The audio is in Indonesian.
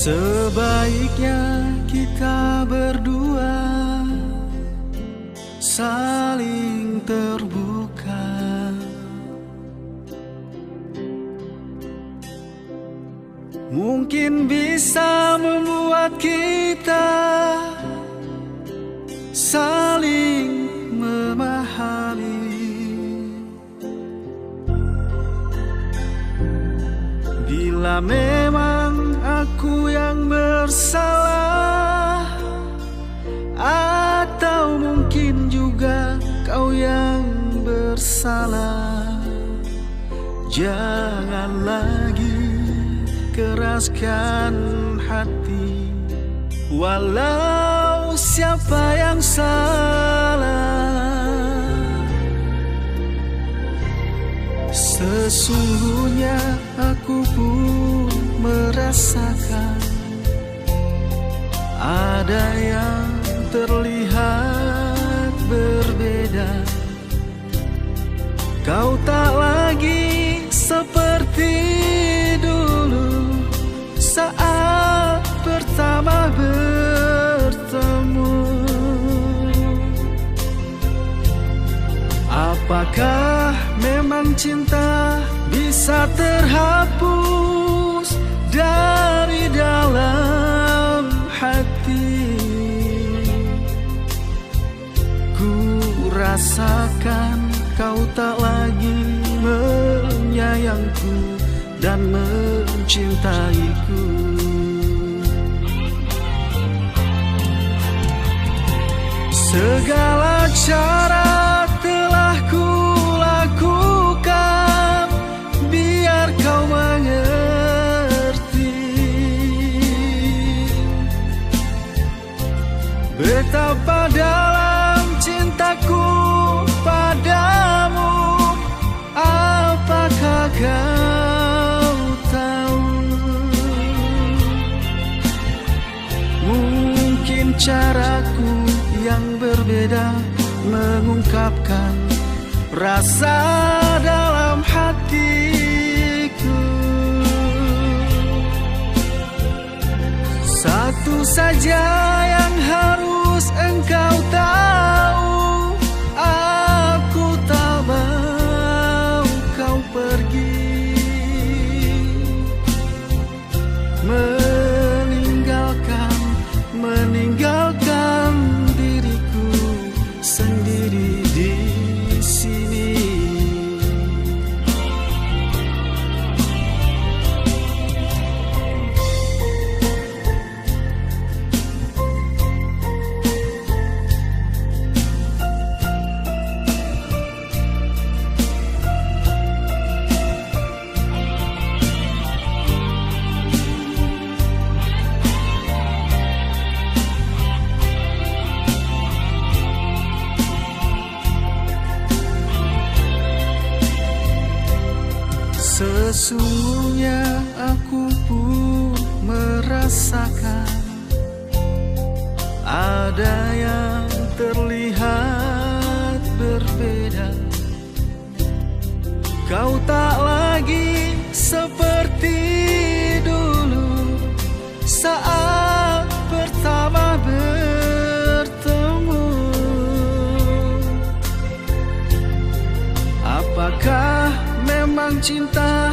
Sebaiknya kita berdua saling terbuka. Mungkin bisa membuat kita saling memahami. Bila memang aku yang bersalah, atau mungkin juga kau yang bersalah, jangan lagi keraskan hati, walau siapa yang salah. Sesungguhnya aku pun merasakan ada yang terlihat berbeda. Kau tak lagi seperti dulu saat pertama bertemu. Apakah memang cinta bisa terhapus dari dalam hati? Ku rasakan kau tak lagi menyayangku dan mencintaiku. Segala cara telah kulakukan biar kau mengerti betapa dalam cintaku padamu. Apakah kau tahu? Mungkin caraku yang berbeda mengungkapkan rasa dalam hatiku. Satu saja yang harus engkau tahu, aku tak mau kau pergi, meninggalkan diriku sendiri di sini. Sesungguhnya aku pun merasakan ada yang terlihat berbeda. Kau tak lagi seperti dulu saat pertama bertemu. Apakah memang cinta